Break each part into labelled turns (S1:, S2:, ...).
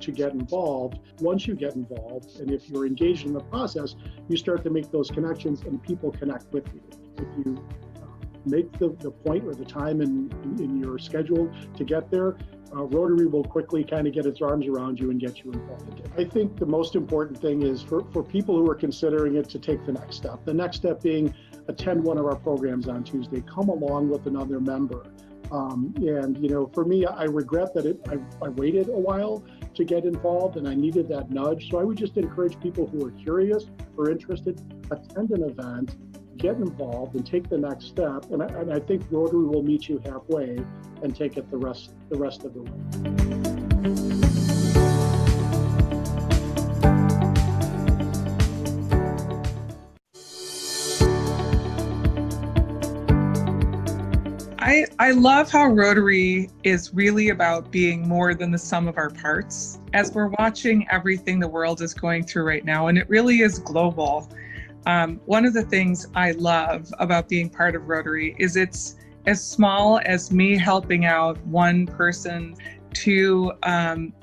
S1: to get involved. Once you get involved, and if you're engaged in the process, you start to make those connections and people connect with you. If you make the point or the time in your schedule to get there, Rotary will quickly kind of get its arms around you and get you involved. I think the most important thing is for people who are considering it to take the next step. The next step being attend one of our programs on Tuesday, come along with another member. And you know, for me, I regret that I waited a while to get involved and I needed that nudge. So I would just encourage people who are curious or interested, attend an event, get involved and take the next step. And I think Rotary will meet you halfway and take it the rest of the way.
S2: I love how Rotary is really about being more than the sum of our parts. As we're watching everything the world is going through right now, and it really is global, one of the things I love about being part of Rotary is it's as small as me helping out one person to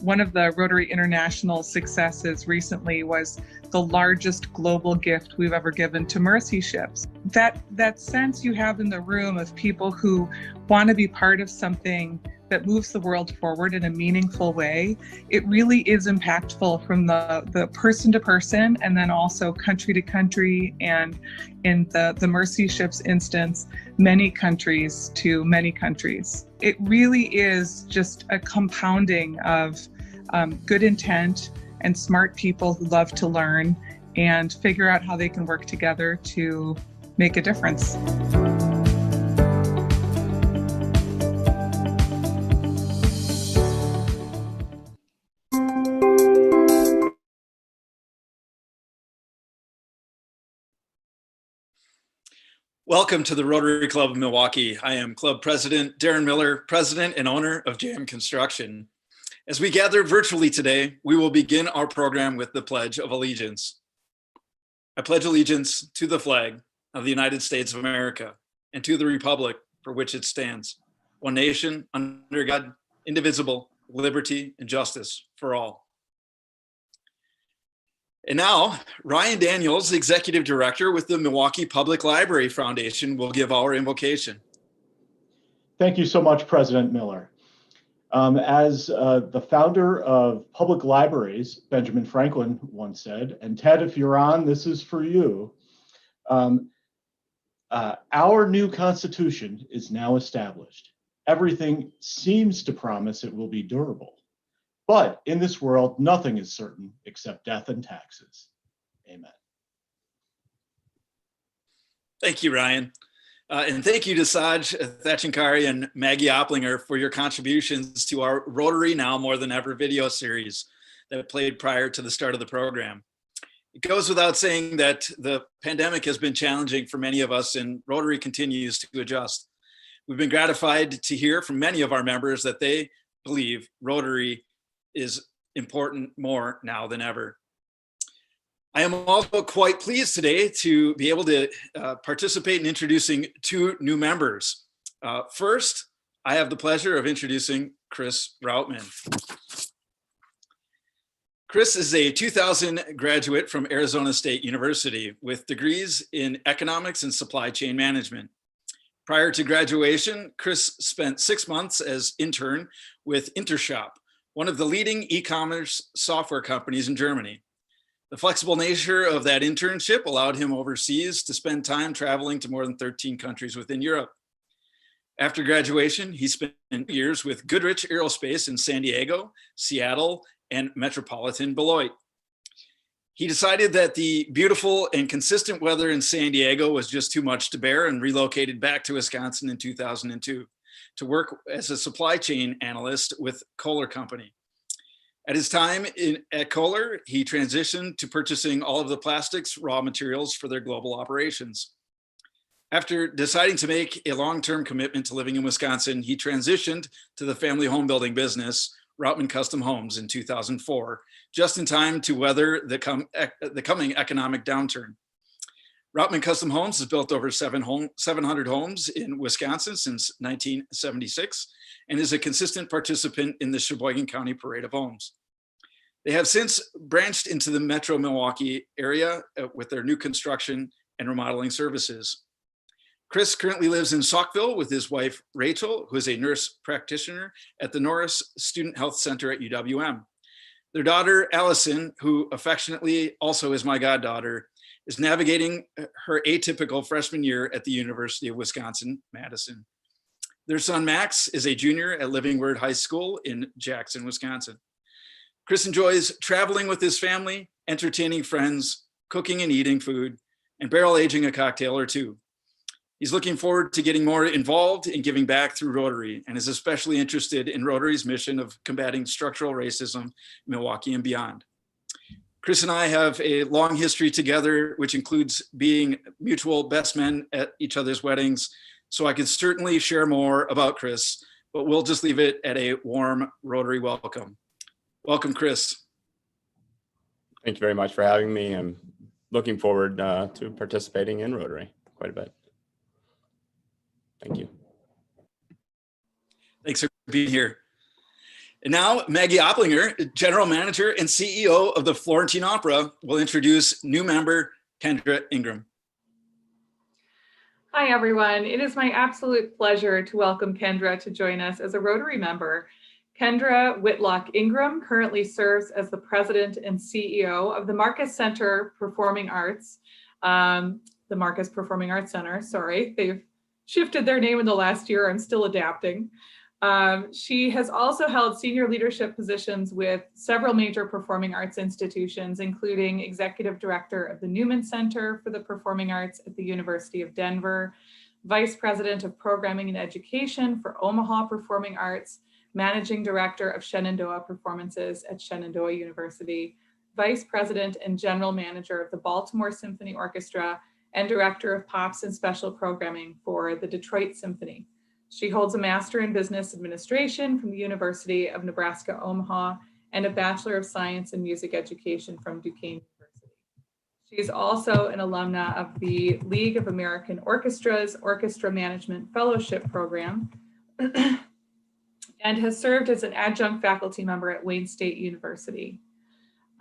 S2: one of the Rotary International successes recently was the largest global gift we've ever given to mercy ships. That sense you have in the room of people who want to be part of something that moves the world forward in a meaningful way, it really is impactful from the person to person and then also country to country, and in the mercy ships instance, many countries to many countries. It really is just a compounding of good intent and smart people who love to learn and figure out how they can work together to make a difference.
S3: Welcome to the Rotary Club of Milwaukee. I am Club President Darren Miller, President and owner of JM Construction. As we gather virtually today, we will begin our program with the Pledge of Allegiance. I pledge allegiance to the flag of the United States of America and to the republic for which it stands, one nation, under God, indivisible, liberty and justice for all. And now, Ryan Daniels, Executive Director with the Milwaukee Public Library Foundation, will give our invocation.
S4: Thank you so much, President Miller. As the founder of public libraries, Benjamin Franklin once said, and Ted, if you're on, this is for you. Our new Constitution is now established. Everything seems to promise it will be durable. But in this world, nothing is certain except death and taxes. Amen.
S3: Thank you, Ryan. And thank you to Saj Thatchankari and Maggie Opplinger for your contributions to our Rotary Now More Than Ever video series that played prior to the start of the program. It goes without saying that the pandemic has been challenging for many of us, and Rotary continues to adjust. We've been gratified to hear from many of our members that they believe Rotary is important more now than ever. I am also quite pleased today to be able to participate in introducing two new members. First, I have the pleasure of introducing Chris Routman. Chris is a 2000 graduate from Arizona State University with degrees in economics and supply chain management. Prior to graduation, Chris spent 6 months as intern with Intershop, one of the leading e-commerce software companies in Germany. The flexible nature of that internship allowed him overseas to spend time traveling to more than 13 countries within Europe. After graduation, he spent years with Goodrich Aerospace in San Diego, Seattle, and metropolitan Beloit. He decided that the beautiful and consistent weather in San Diego was just too much to bear and relocated back to Wisconsin in 2002. To work as a supply chain analyst with Kohler Company. At his time at Kohler, he transitioned to purchasing all of the plastics raw materials for their global operations. After deciding to make a long-term commitment to living in Wisconsin, he transitioned to the family home building business, Routman Custom Homes, in 2004, just in time to weather the coming economic downturn. Routman Custom Homes has built over 700 homes in Wisconsin since 1976 and is a consistent participant in the Sheboygan County Parade of Homes. They have since branched into the Metro Milwaukee area with their new construction and remodeling services. Chris currently lives in Saukville with his wife, Rachel, who is a nurse practitioner at the Norris Student Health Center at UWM. Their daughter, Allison, who affectionately also is my goddaughter, is navigating her atypical freshman year at the University of Wisconsin-Madison. Their son, Max, is a junior at Living Word High School in Jackson, Wisconsin. Chris enjoys traveling with his family, entertaining friends, cooking and eating food, and barrel aging a cocktail or two. He's looking forward to getting more involved in giving back through Rotary and is especially interested in Rotary's mission of combating structural racism in Milwaukee and beyond. Chris and I have a long history together, which includes being mutual best men at each other's weddings. So I could certainly share more about Chris, but we'll just leave it at a warm Rotary welcome. Welcome, Chris.
S5: Thank you very much for having me. I'm looking forward to participating in Rotary quite a bit. Thank you.
S3: Thanks for being here. And now Maggie Opplinger, General Manager and CEO of the Florentine Opera, will introduce new member Kendra Ingram.
S6: Hi, everyone. It is my absolute pleasure to welcome Kendra to join us as a Rotary member. Kendra Whitlock Ingram currently serves as the President and CEO of the Marcus Center Performing Arts, the Marcus Performing Arts Center, sorry. They've shifted their name in the last year. I'm still adapting. She has also held senior leadership positions with several major performing arts institutions, including Executive Director of the Newman Center for the Performing Arts at the University of Denver, Vice President of Programming and Education for Omaha Performing Arts, Managing Director of Shenandoah Performances at Shenandoah University, Vice President and General Manager of the Baltimore Symphony Orchestra, and Director of Pops and Special Programming for the Detroit Symphony. She holds a Master in Business Administration from the University of Nebraska-Omaha and a Bachelor of Science in Music Education from Duquesne University. She is also an alumna of the League of American Orchestras Orchestra Management Fellowship Program and has served as an adjunct faculty member at Wayne State University.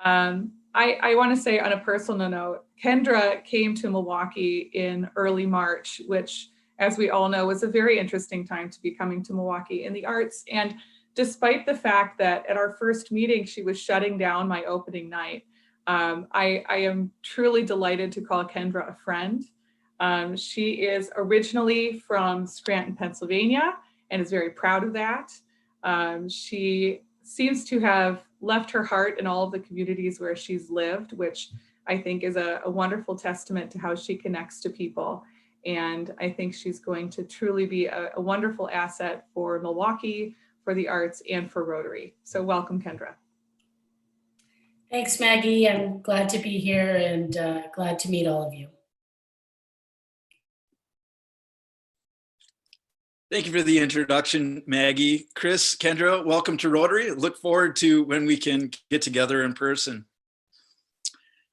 S6: I want to say on a personal note, Kendra came to Milwaukee in early March, which, as we all know, was a very interesting time to be coming to Milwaukee in the arts. And despite the fact that at our first meeting, she was shutting down my opening night, I am truly delighted to call Kendra a friend. She is originally from Scranton, Pennsylvania, and is very proud of that. She seems to have left her heart in all of the communities where she's lived, which I think is a wonderful testament to how she connects to people. And I think she's going to truly be a wonderful asset for Milwaukee, for the arts, and for Rotary. So welcome, Kendra.
S7: Thanks, Maggie. I'm glad to be here and glad to meet all of you.
S3: Thank you for the introduction, Maggie. Chris, Kendra, welcome to Rotary. Look forward to when we can get together in person.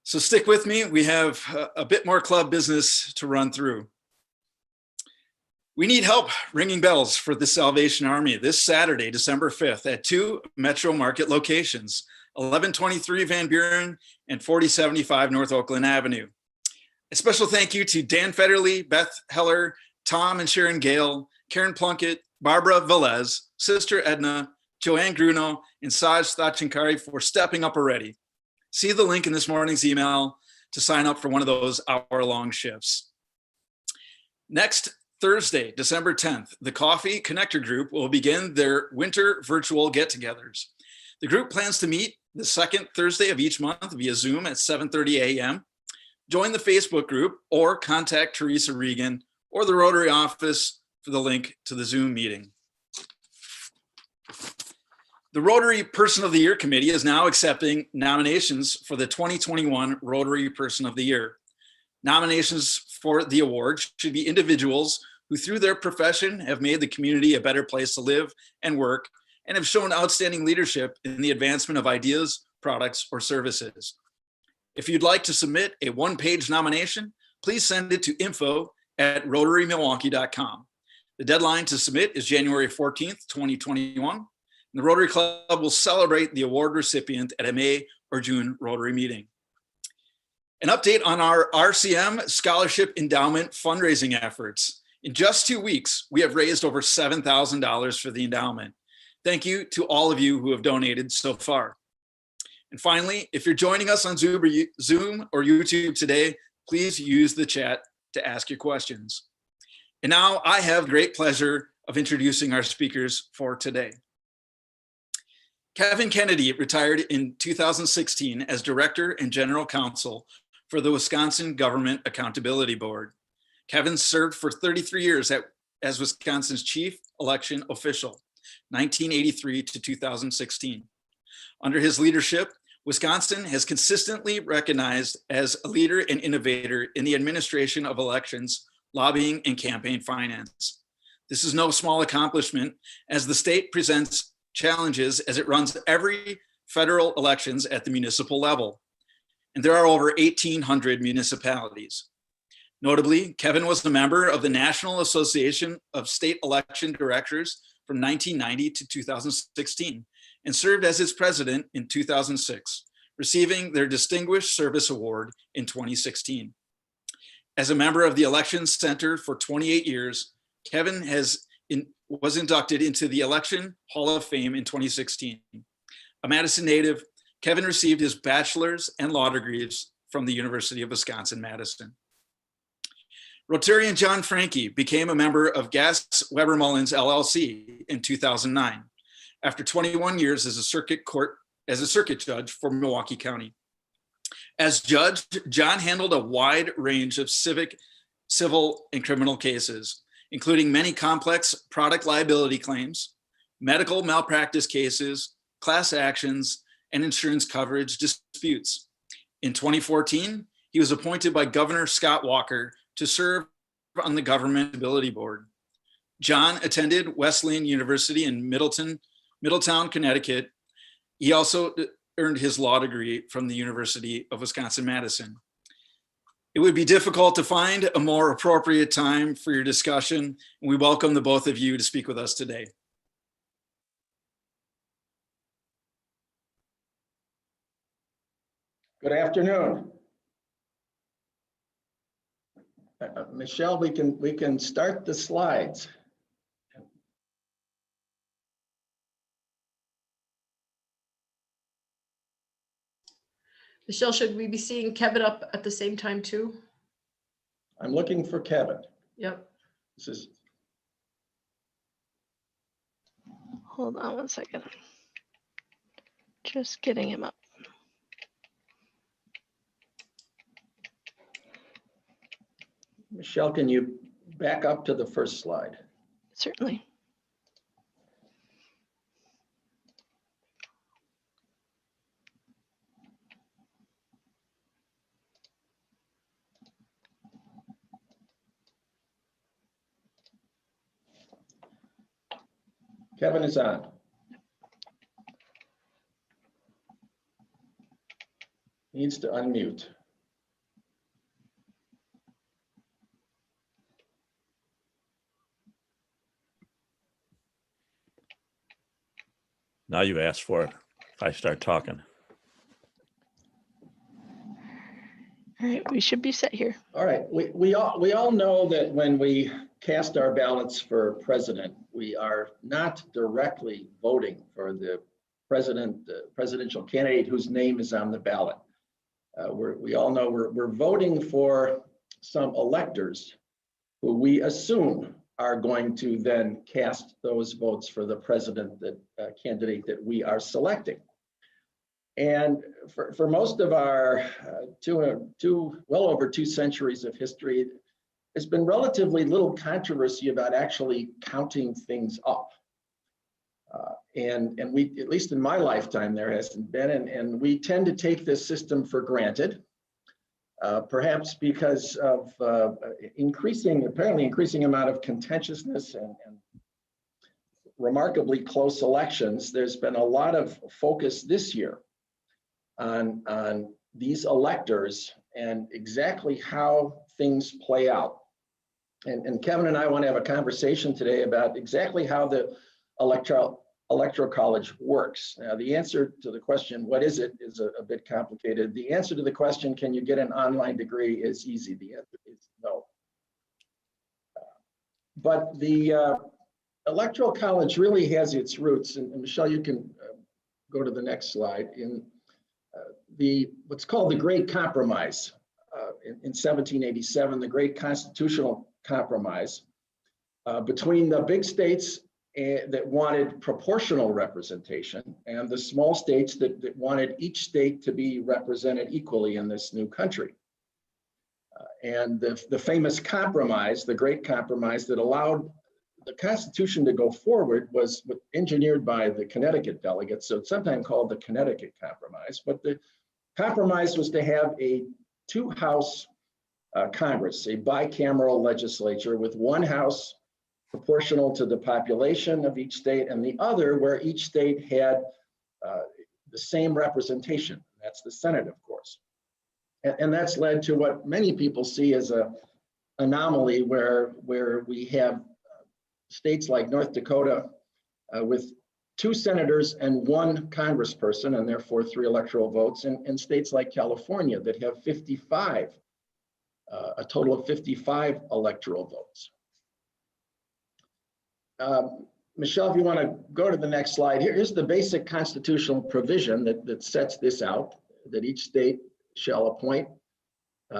S3: So stick with me. We have a bit more club business to run through. We need help ringing bells for the Salvation Army this Saturday, December 5th at 2 Metro Market locations, 1123 Van Buren and 4075 North Oakland Avenue. A special thank you to Dan Federley, Beth Heller, Tom and Sharon Gale, Karen Plunkett, Barbara Velez, Sister Edna, Joanne Gruno, and Saj Thachankari for stepping up already. See the link in this morning's email to sign up for one of those hour-long shifts. Next Thursday, December 10th, the Coffee Connector Group will begin their winter virtual get-togethers. The group plans to meet the second Thursday of each month via Zoom at 7:30 a.m. Join the Facebook group or contact Teresa Regan or the Rotary office for the link to the Zoom meeting. The Rotary Person of the Year Committee is now accepting nominations for the 2021 Rotary Person of the Year. Nominations for the award should be individuals who through their profession have made the community a better place to live and work and have shown outstanding leadership in the advancement of ideas, products, or services. If you'd like to submit a one-page nomination, please send it to info@rotarymilwaukee.com. The deadline to submit is January 14th, 2021. And the Rotary Club will celebrate the award recipient at a May or June Rotary meeting. An update on our RCM Scholarship Endowment fundraising efforts. In just 2 weeks, we have raised over $7,000 for the endowment. Thank you to all of you who have donated so far. And finally, if you're joining us on Zoom or YouTube today, please use the chat to ask your questions. And now I have the great pleasure of introducing our speakers for today. Kevin Kennedy retired in 2016 as Director and General Counsel for the Wisconsin Government Accountability Board. Kevin served for 33 years as Wisconsin's Chief Election Official, 1983 to 2016. Under his leadership, Wisconsin has consistently recognized as a leader and innovator in the administration of elections, lobbying, and campaign finance. This is no small accomplishment, as the state presents challenges as it runs every federal elections at the municipal level. And there are over 1,800 municipalities. Notably, Kevin was a member of the National Association of State Election Directors from 1990 to 2016 and served as its president in 2006, receiving their Distinguished Service Award in 2016. As a member of the Elections Center for 28 years, Kevin was inducted into the Election Hall of Fame in 2016. A Madison native, Kevin received his bachelor's and law degrees from the University of Wisconsin-Madison. Rotarian John Franke became a member of Gass Weber Mullins LLC in 2009, after 21 years as a circuit judge for Milwaukee County. As judge, John handled a wide range of civic, civil, and criminal cases, including many complex product liability claims, medical malpractice cases, class actions, and insurance coverage disputes. In 2014, he was appointed by Governor Scott Walker to serve on the Government Accountability Board. John attended Wesleyan University in Middletown, Connecticut. He also earned his law degree from the University of Wisconsin-Madison. It would be difficult to find a more appropriate time for your discussion, and we welcome the both of you to speak with us today.
S8: Good afternoon. Michelle, we can start the slides.
S9: Michelle, should we be seeing Kevin up at the same time too?
S8: I'm looking for Kevin.
S9: Yep.
S8: This is.
S10: Hold on 1 second. Just getting him up.
S8: Michelle, can you back up to the first slide?
S10: Certainly.
S8: Kevin is on. Needs to unmute.
S11: Now you asked for it. If I start talking.
S10: All right, we should be set here.
S8: All right, we all know that when we cast our ballots for president, we are not directly voting for the presidential candidate whose name is on the ballot. We all know we're voting for some electors who we assume are going to then cast those votes for the president candidate that we are selecting. And for most of our well over 2 centuries of history, there's been relatively little controversy about actually counting things up. And we, at least in my lifetime, there hasn't been, and we tend to take this system for granted, perhaps because of apparently increasing amount of contentiousness and remarkably close elections. There's been a lot of focus this year on these electors and exactly how things play out. And Kevin and I want to have a conversation today about exactly how the electoral Electoral College works. Now, the answer to the question, what is it, is a bit complicated. The answer to the question, can you get an online degree, is easy. The answer is no. But the Electoral College really has its roots, and Michelle, you can go to the next slide, in what's called the Great Compromise. In 1787, the Great Constitutional Compromise between the big states that wanted proportional representation and the small states that wanted each state to be represented equally in this new country. And the famous compromise, the Great Compromise that allowed the Constitution to go forward, was engineered by the Connecticut delegates, so it's sometimes called the Connecticut Compromise. But the compromise was to have a two-house Congress, a bicameral legislature with one house proportional to the population of each state, and the other where each state had the same representation. That's the Senate, of course. And that's led to what many people see as an anomaly where we have states like North Dakota with 2 senators and 1 congressperson, and therefore 3 electoral votes, and states like California that have 55, a total of 55 electoral votes. Michelle, if you want to go to the next slide, here's the basic constitutional provision that sets this out, that each state shall appoint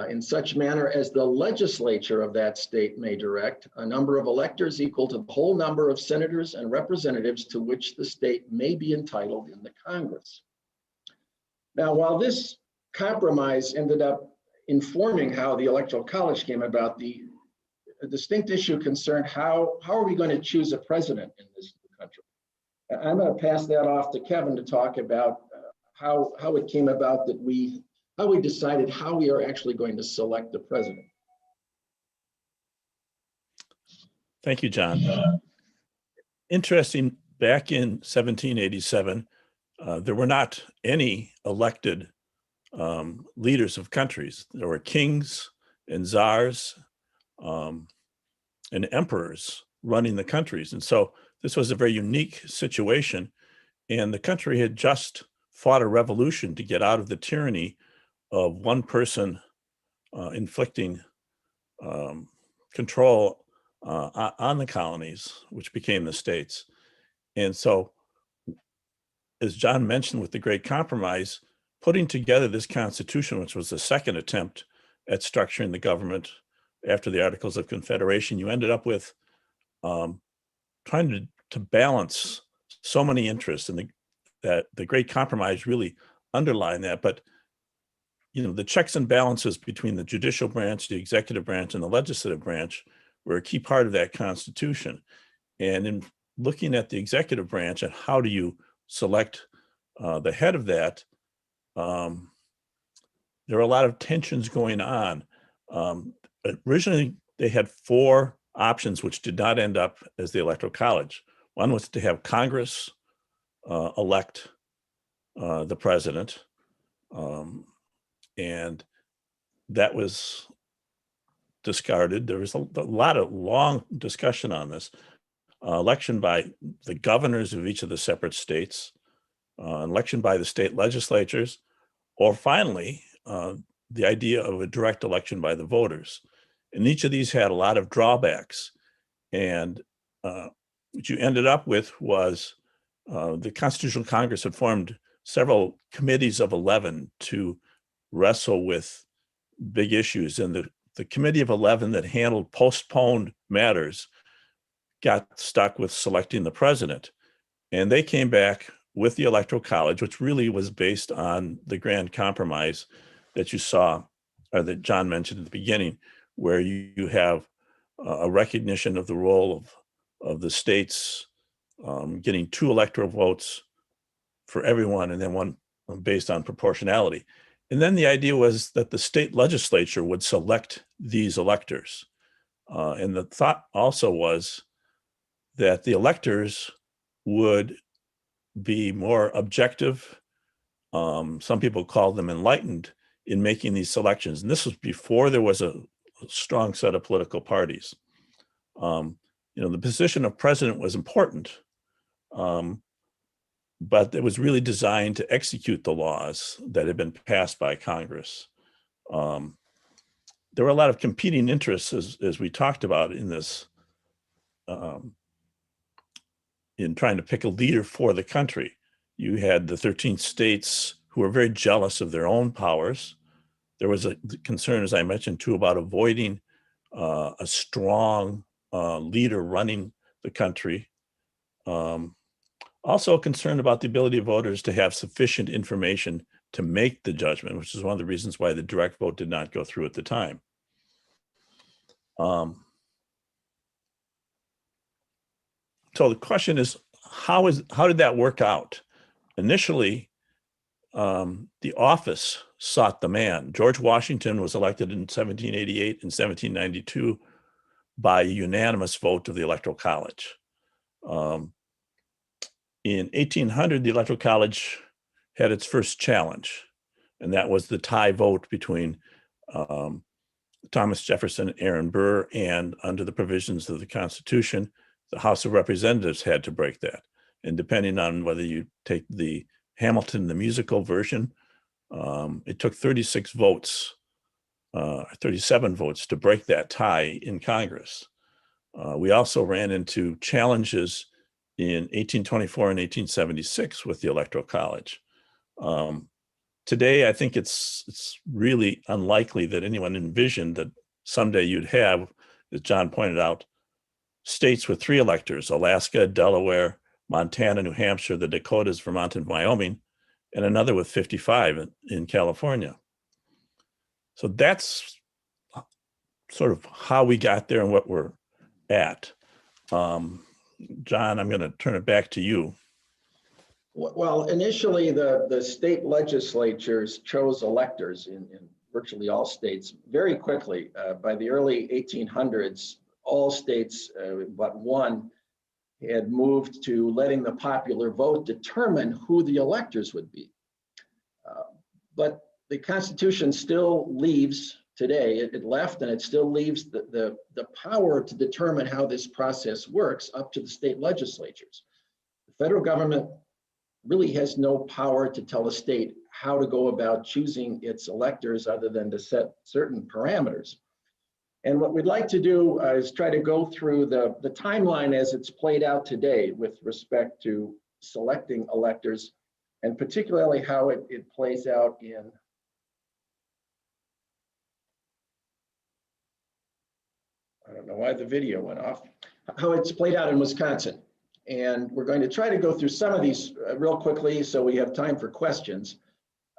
S8: in such manner as the legislature of that state may direct a number of electors equal to the whole number of senators and representatives to which the state may be entitled in the Congress. Now, while this compromise ended up informing how the Electoral College came about, a distinct issue concerned how are we going to choose a president in this country? I'm going to pass that off to Kevin to talk about how it came about that how we decided how we are actually going to select the president.
S11: Thank you, John. Interesting, back in 1787, there were not any elected leaders of countries. There were kings and czars and emperors running the countries. And so this was a very unique situation. And the country had just fought a revolution to get out of the tyranny of one person inflicting control on the colonies, which became the states. And so, as John mentioned with the Great Compromise, putting together this Constitution, which was the second attempt at structuring the government after the Articles of Confederation, you ended up with trying to balance so many interests, and that the Great Compromise really underlined that. But the checks and balances between the judicial branch, the executive branch, and the legislative branch were a key part of that Constitution. And in looking at the executive branch and how do you select the head of that, there were a lot of tensions going on. Originally, they had 4 options, which did not end up as the Electoral College. One was to have Congress elect the president. And that was discarded. There was a lot of long discussion on this. Election by the governors of each of the separate states, election by the state legislatures, or finally, the idea of a direct election by the voters. And each of these had a lot of drawbacks. And what you ended up with was the Constitutional Congress had formed several committees of 11 to wrestle with big issues. And the committee of 11 that handled postponed matters got stuck with selecting the president. And they came back with the Electoral College, which really was based on the Grand Compromise that you saw, or that John mentioned at the beginning, where you have a recognition of the role of the states getting 2 electoral votes for everyone, and then one based on proportionality. And then the idea was that the state legislature would select these electors. And the thought also was that the electors would be more objective. Some people call them enlightened in making these selections. And this was before there was a strong set of political parties. The position of president was important. but it was really designed to execute the laws that had been passed by Congress. There were a lot of competing interests, as we talked about in this, in trying to pick a leader for the country. You had the 13 states who were very jealous of their own powers. There was a concern, as I mentioned, too, about avoiding a strong leader running the country. Also concerned about the ability of voters to have sufficient information to make the judgment, which is one of the reasons why the direct vote did not go through at the time. So the question is, how did that work out? Initially, the office sought the man. George Washington was elected in 1788 and 1792 by a unanimous vote of the Electoral College. In 1800, the Electoral College had its first challenge, and that was the tie vote between Thomas Jefferson and Aaron Burr, and under the provisions of the Constitution, the House of Representatives had to break that. And depending on whether you take the Hamilton, the musical version, it took 36 votes, 37 votes to break that tie in Congress. We also ran into challenges in 1824 and 1876 with the Electoral College. Today, I think it's really unlikely that anyone envisioned that someday you'd have, as John pointed out, states with 3 electors: Alaska, Delaware, Montana, New Hampshire, the Dakotas, Vermont, and Wyoming, and another with 55 in California. So that's sort of how we got there and what we're at. John, I'm going to turn it back to you.
S8: Well, initially, the state legislatures chose electors in virtually all states very quickly. By the early 1800s, all states but one had moved to letting the popular vote determine who the electors would be. But the Constitution still leaves today, it left and it still leaves the power to determine how this process works up to the state legislatures. The federal government really has no power to tell a state how to go about choosing its electors other than to set certain parameters. And what we'd like to do is try to go through the timeline as it's played out today with respect to selecting electors, and particularly how it plays out in I don't know why the video went off, how it's played out in Wisconsin. And we're going to try to go through some of these real quickly so we have time for questions.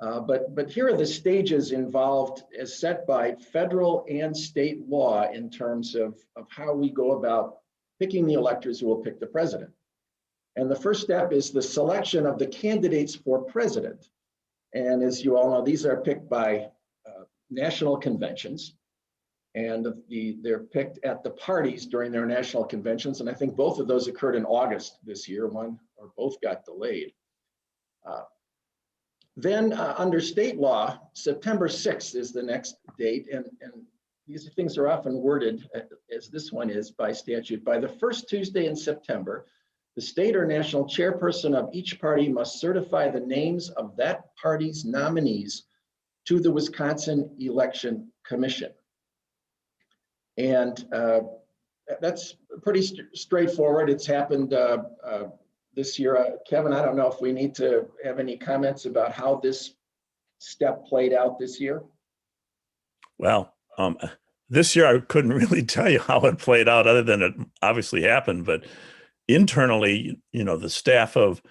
S8: But here are the stages involved as set by federal and state law in terms of how we go about picking the electors who will pick the president. And the first step is the selection of the candidates for president. And as you all know, these are picked by national conventions. And they're picked at the parties during their national conventions. And I think both of those occurred in August this year. One or both got delayed. Then under state law, September 6th is the next date. And these things are often worded, as this one is by statute. By the first Tuesday in September, the state or national chairperson of each party must certify the names of that party's nominees to the Wisconsin Election Commission. And that's pretty straightforward. It's happened this year. Kevin, I don't know if we need to have any comments about how this step played out this year.
S11: Well, this year I couldn't really tell you how it played out other than it obviously happened. But internally, you know, the staff of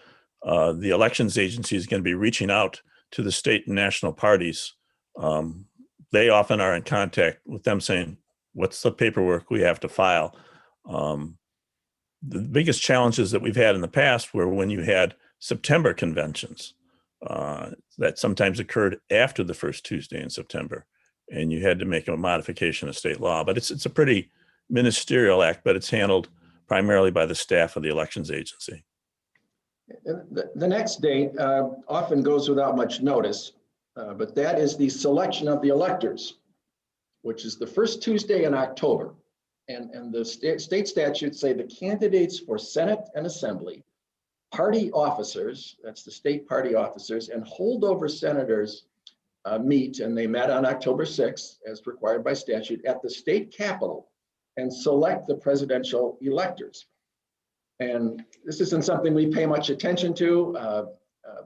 S11: the elections agency is going to be reaching out to the state and national parties. They often are in contact with them saying, what's the paperwork we have to file? The biggest challenges that we've had in the past were when you had September conventions that sometimes occurred after the first Tuesday in September, and you had to make a modification of state law. But it's a pretty ministerial act, but it's handled primarily by the staff of the elections agency.
S8: The next date often goes without much notice, but that is the selection of the electors, which is the first Tuesday in October. And the state statutes say the candidates for Senate and Assembly party officers, that's the state party officers, and holdover senators meet, and they met on October 6th, as required by statute, at the state capitol and select the presidential electors. And this isn't something we pay much attention to.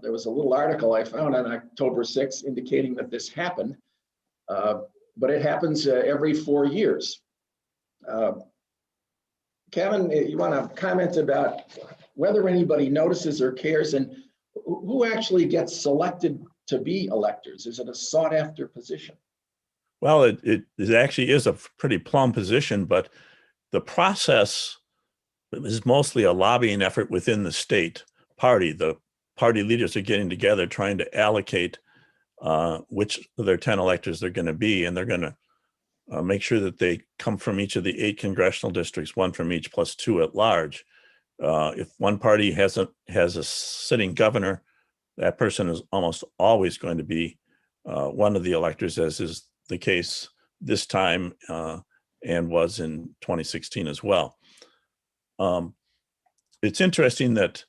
S8: There was a little article I found on October 6th indicating that this happened, but it happens every 4 years. Kevin, you want to comment about whether anybody notices or cares, and who actually gets selected to be electors? Is it a sought after position?
S11: Well, it actually is a pretty plum position, but the process is mostly a lobbying effort within the state party. The party leaders are getting together trying to allocate which of their 10 electors they're going to be, and they're going to make sure that they come from each of the 8 congressional districts, 1 from each plus 2 at large. If one party has a sitting governor, that person is almost always going to be one of the electors, as is the case this time and was in 2016 as well. It's interesting that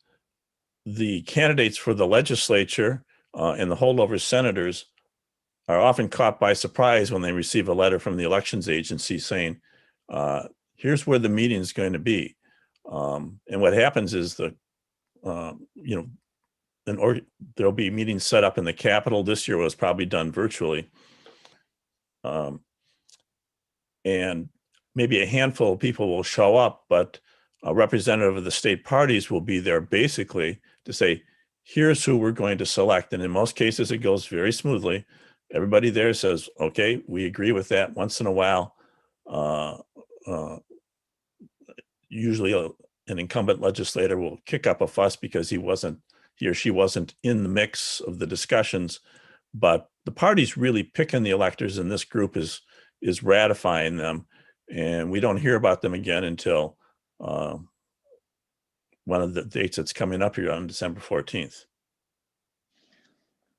S11: the candidates for the legislature and the holdover senators are often caught by surprise when they receive a letter from the elections agency saying, here's where the meeting is going to be. And what happens is there'll be meetings set up in the Capitol. This year was probably done virtually. And maybe a handful of people will show up, but a representative of the state parties will be there basically to say, here's who we're going to select. And in most cases, it goes very smoothly. Everybody there says, okay, we agree with that. Once in a while, usually an incumbent legislator will kick up a fuss because he or she wasn't in the mix of the discussions. But the party's really picking the electors, and this group is ratifying them. And we don't hear about them again until one of the dates that's coming up here on December 14th.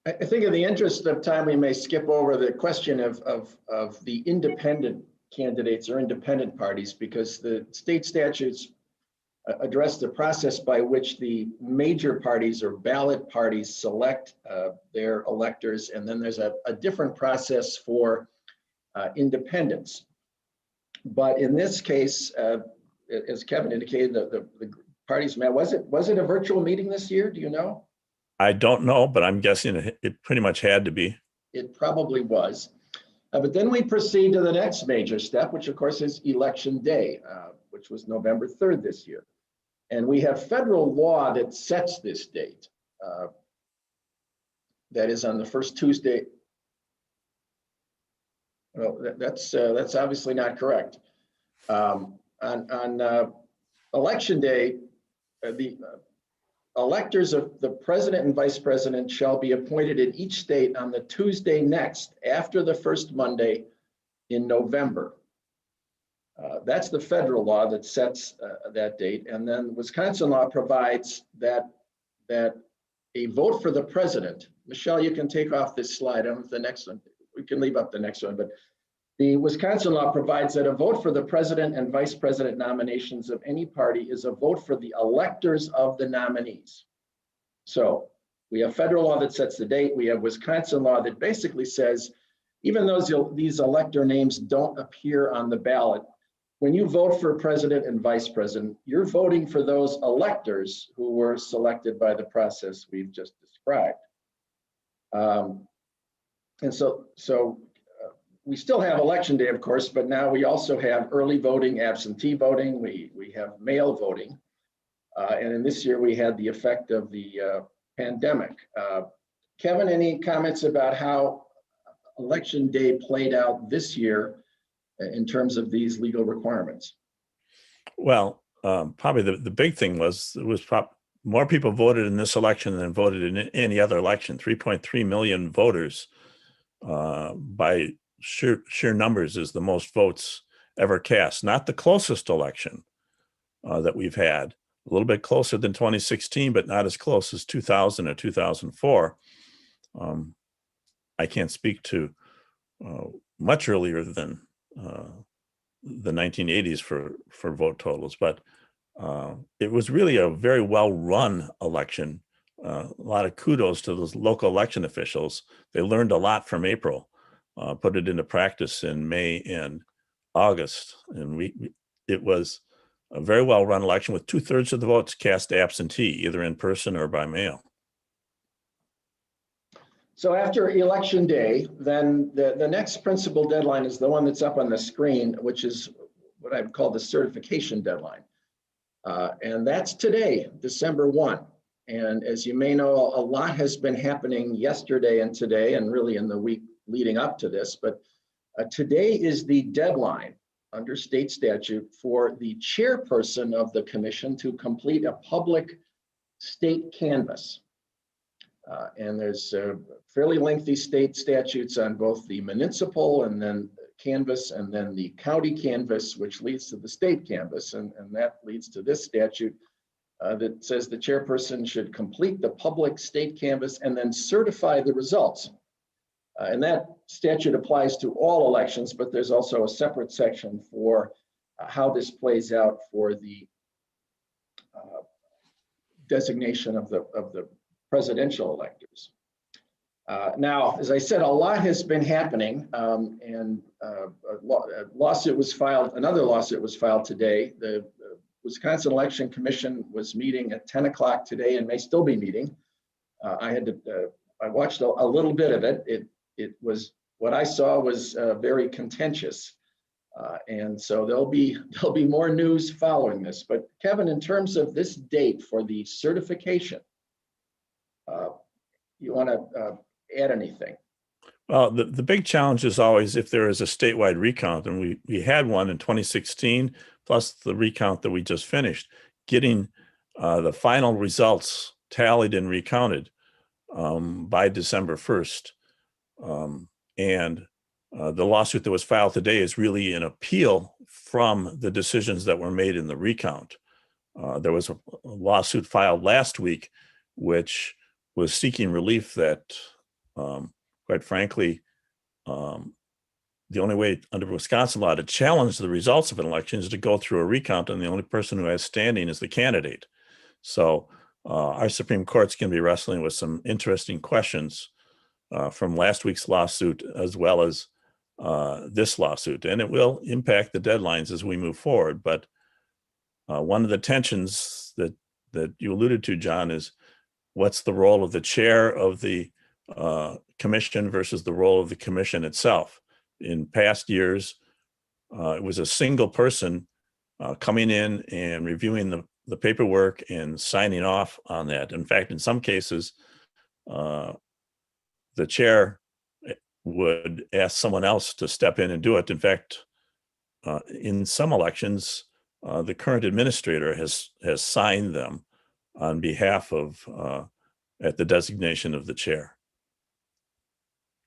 S8: I think in the interest of time, we may skip over the question of the independent candidates or independent parties, because the state statutes address the process by which the major parties or ballot parties select their electors. And then there's a different process for independents. But in this case, as Kevin indicated, the parties met. Was it a virtual meeting this year? Do you know?
S11: I don't know, but I'm guessing it pretty much had to be.
S8: It probably was. But then we proceed to the next major step, which of course is Election Day, which was November 3rd this year. And we have federal law that sets this date. That is on the first Tuesday. Well, that's obviously not correct. On Election Day, the electors of the president and vice president shall be appointed in each state on the Tuesday next after the first Monday in November. That's the federal law that sets that date. And then Wisconsin law provides that a vote for the president, Michelle, you can take off this slide. I don't know if the next one, we can leave up the next one, but the Wisconsin law provides that a vote for the president and vice president nominations of any party is a vote for the electors of the nominees. So we have federal law that sets the date. We have Wisconsin law that basically says, even though these elector names don't appear on the ballot, when you vote for president and vice president, you're voting for those electors who were selected by the process we've just described. And so we still have Election Day, of course, but now we also have early voting, absentee voting, we have mail voting. And in this year, we had the effect of the pandemic. Kevin, any comments about how Election Day played out this year in terms of these legal requirements?
S11: Well, probably the big thing was more people voted in this election than voted in any other election. 3.3 million voters by sheer numbers is the most votes ever cast. Not the closest election that we've had. A little bit closer than 2016, but not as close as 2000 or 2004. I can't speak to much earlier than the 1980s for vote totals, but It was really a very well-run election. A lot of kudos to those local election officials. They learned a lot from April, put it into practice in May and August. And it was a very well-run election with 2/3 of the votes cast absentee, either in person or by mail.
S8: So after Election Day, then the next principal deadline is the one that's up on the screen, which is what I've called the certification deadline. And that's today, December 1. And as you may know, a lot has been happening yesterday and today, and really in the week leading up to this. But today is the deadline under state statute for the chairperson of the commission to complete a public state canvass. And there's fairly lengthy state statutes on both the municipal and then canvass and then the county canvass, which leads to the state canvass. And that leads to this statute that says the chairperson should complete the public state canvass and then certify the results. And that statute applies to all elections, but there's also a separate section for how this plays out for the designation of the presidential electors. Now, as I said, a lot has been happening, and another lawsuit was filed today. The Wisconsin Election Commission was meeting at 10 o'clock today and may still be meeting. I watched a little bit of it. It was, what I saw was very contentious. And so there'll be more news following this. But Kevin, in terms of this date for the certification, you want to add anything?
S11: Well, the big challenge is always if there is a statewide recount, and we had one in 2016, plus the recount that we just finished, getting the final results tallied and recounted by December 1st. And the lawsuit that was filed today is really an appeal from the decisions that were made in the recount. There was a lawsuit filed last week, which was seeking relief that, quite frankly, the only way under Wisconsin law to challenge the results of an election is to go through a recount, and the only person who has standing is the candidate. So our Supreme Court's going to be wrestling with some interesting questions from last week's lawsuit as well as this lawsuit, and it will impact the deadlines as we move forward. But one of the tensions that you alluded to, John, is what's the role of the chair of the commission versus the role of the commission itself. In past years, it was a single person coming in and reviewing the paperwork and signing off on that. In fact, in some cases, the chair would ask someone else to step in and do it. In fact, in some elections, the current administrator has signed them on behalf of at the designation of the chair.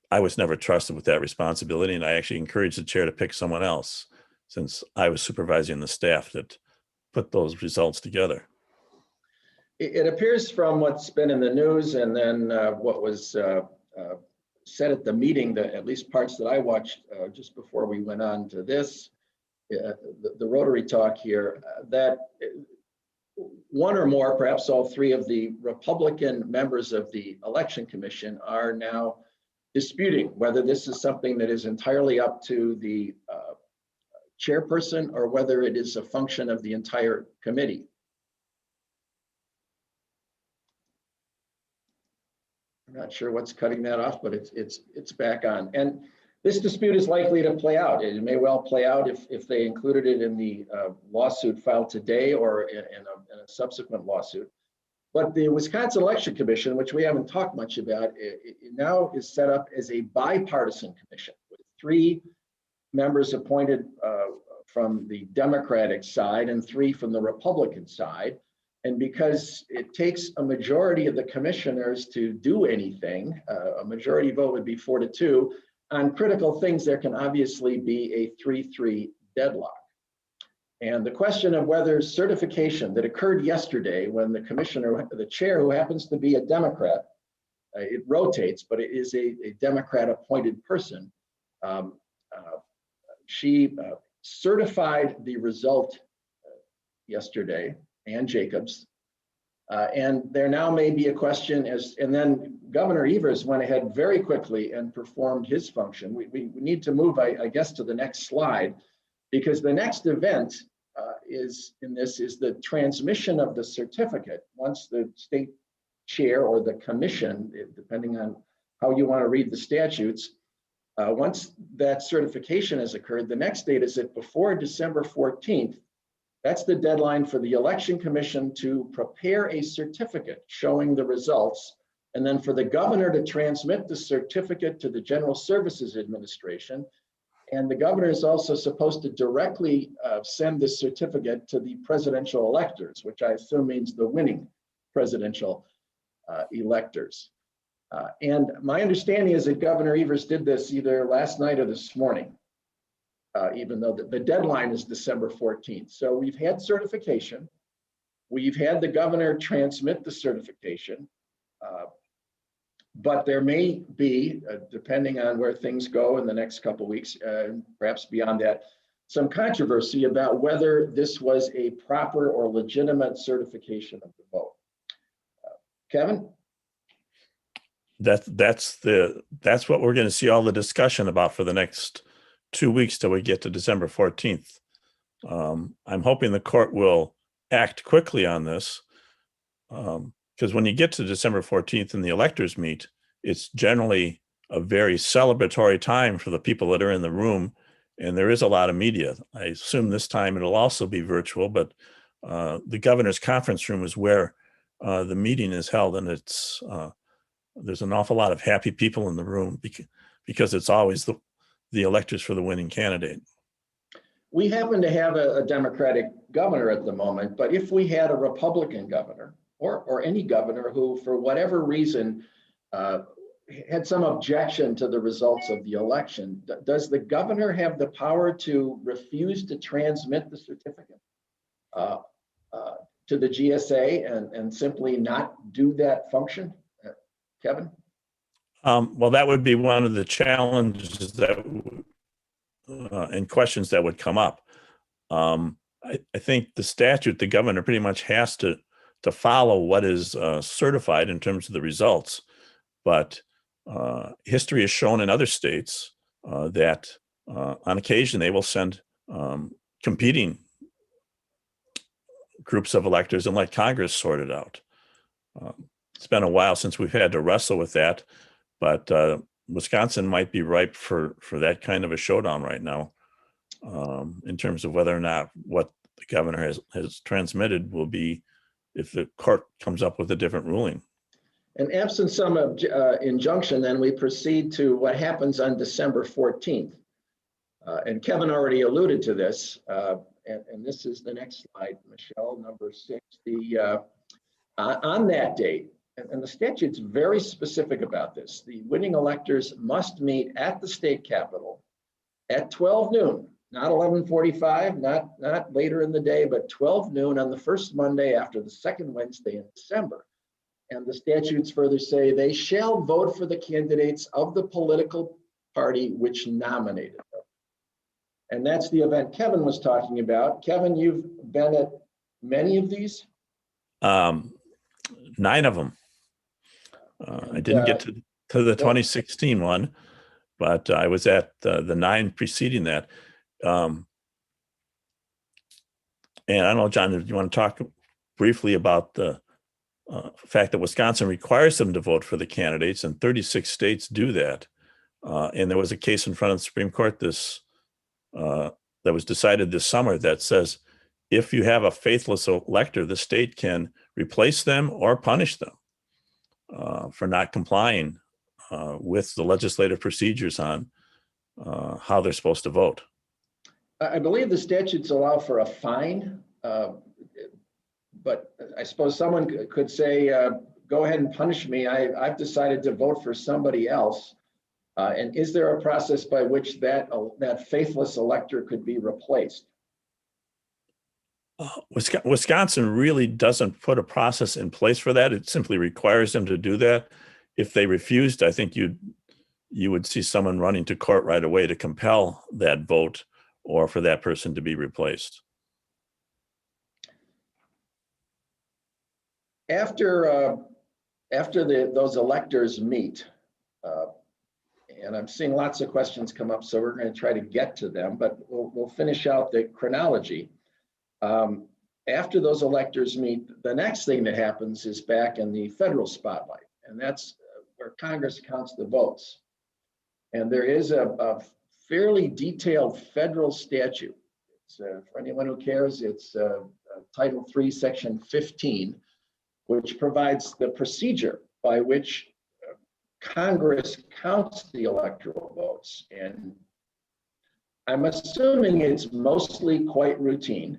S11: I was never trusted with that responsibility, and I actually encouraged the chair to pick someone else, since I was supervising the staff that put those results together.
S8: It appears from what's been in the news and then what was said at the meeting, that at least parts that I watched just before we went on to this, the Rotary talk here, that one or more, perhaps all three of the Republican members of the Election Commission are now disputing whether this is something that is entirely up to the chairperson or whether it is a function of the entire committee. I'm not sure what's cutting that off, but it's back on. And this dispute is likely to play out. It may well play out if they included it in the lawsuit filed today or in a subsequent lawsuit. But the Wisconsin Election Commission, which we haven't talked much about, it now is set up as a bipartisan commission with 3 members appointed from the Democratic side and 3 from the Republican side. And because it takes a majority of the commissioners to do anything, a majority vote would be 4-2. On critical things, there can obviously be a 3-3 deadlock. And the question of whether certification that occurred yesterday when the commissioner, the chair, who happens to be a Democrat, it rotates, but it is a Democrat appointed person, she certified the result yesterday and Jacobs. And there now may be a question and then Governor Evers went ahead very quickly and performed his function. We need to move, I guess, to the next slide, because the next event is the transmission of the certificate. Once the state chair or the commission, depending on how you want to read the statutes, once that certification has occurred, the next date is that before December 14th, that's the deadline for the Election Commission to prepare a certificate showing the results, and then for the governor to transmit the certificate to the General Services Administration. And the governor is also supposed to directly send the certificate to the presidential electors, which I assume means the winning presidential electors. And my understanding is that Governor Evers did this either last night or this morning. Even though the deadline is December 14th. So we've had certification. We've had the governor transmit the certification. But there may be, depending on where things go in the next couple of weeks, perhaps beyond that, some controversy about whether this was a proper or legitimate certification of the vote. Kevin?
S11: That's what we're going to see all the discussion about for the next 2 weeks till we get to December 14th. I'm hoping the court will act quickly on this, because when you get to December 14th and the electors meet, it's generally a very celebratory time for the people that are in the room, and there is a lot of media. I assume this time it'll also be virtual, but the governor's conference room is where the meeting is held, and it's there's an awful lot of happy people in the room because it's always the electors for the winning candidate.
S8: We happen to have a Democratic governor at the moment, but if we had a Republican governor or any governor who, for whatever reason, had some objection to the results of the election, does the governor have the power to refuse to transmit the certificate to the GSA and simply not do that function? Kevin?
S11: Well, that would be one of the challenges that and questions that would come up. I think the statute, the governor pretty much has to follow what is certified in terms of the results. But history has shown in other states that on occasion they will send competing groups of electors and let Congress sort it out. It's been a while since we've had to wrestle with that. But Wisconsin might be ripe for that kind of a showdown right now, in terms of whether or not what the governor has transmitted will be if the court comes up with a different ruling.
S8: And absent some injunction, then we proceed to what happens on December 14th. And Kevin already alluded to this, and this is the next slide, Michelle, number 6. On that date, and the statute's very specific about this, the winning electors must meet at the state capitol at 12 noon, not 11:45, not later in the day, but 12 noon on the first Monday after the second Wednesday in December. And the statutes further say they shall vote for the candidates of the political party which nominated them. And that's the event Kevin was talking about. Kevin, you've been at many of these?
S11: 9 of them. I didn't get to the 2016 one, but I was at the 9 preceding that. And I don't know, John, if you want to talk briefly about the fact that Wisconsin requires them to vote for the candidates, and 36 states do that. And there was a case in front of the Supreme Court that was decided this summer that says if you have a faithless elector, the state can replace them or punish them for not complying with the legislative procedures on how they're supposed to vote.
S8: I believe the statutes allow for a fine, but I suppose someone could say, go ahead and punish me. I've decided to vote for somebody else. And is there a process by which that faithless elector could be replaced?
S11: Wisconsin really doesn't put a process in place for that. It simply requires them to do that. If they refused, I think you would see someone running to court right away to compel that vote or for that person to be replaced.
S8: after those electors meet, and I'm seeing lots of questions come up, so we're going to try to get to them, but we'll finish out the chronology. After those electors meet, the next thing that happens is back in the federal spotlight, and that's where Congress counts the votes. And there is a fairly detailed federal statute. It's, for anyone who cares, it's Title 3, Section 15, which provides the procedure by which Congress counts the electoral votes. And I'm assuming it's mostly quite routine.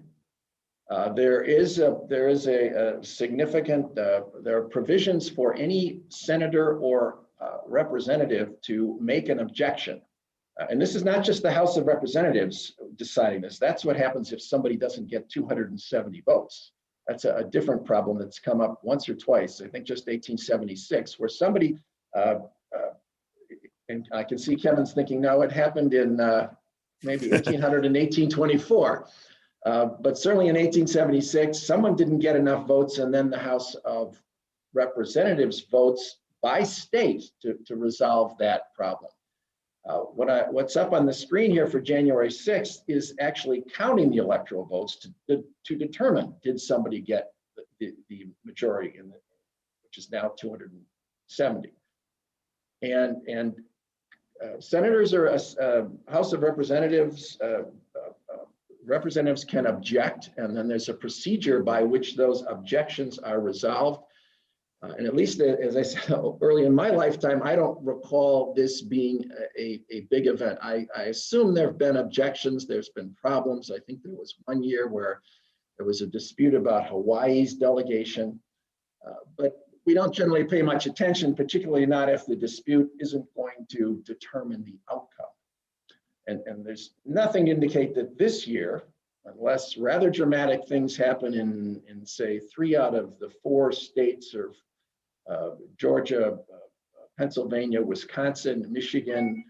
S8: There is a significant, there are provisions for any senator or representative to make an objection. And this is not just the House of Representatives deciding this. That's what happens if somebody doesn't get 270 votes. That's a different problem that's come up once or twice. I think just 1876, where somebody, and I can see Kevin's thinking, no, it happened in maybe 1800 and 1824. But certainly in 1876, someone didn't get enough votes, and then the House of Representatives votes by state to resolve that problem. What's up on the screen here for January 6th is actually counting the electoral votes to determine, did somebody get the majority, which is now 270. And senators or House of Representatives, representatives can object, and then there's a procedure by which those objections are resolved. And at least, as I said early in my lifetime, I don't recall this being a big event. I assume there have been objections, there's been problems. I think there was one year where there was a dispute about Hawaii's delegation, but we don't generally pay much attention, particularly not if the dispute isn't going to determine the outcome. And there's nothing to indicate that this year, unless rather dramatic things happen in say 3 out of the 4 states of Georgia, Pennsylvania, Wisconsin, Michigan,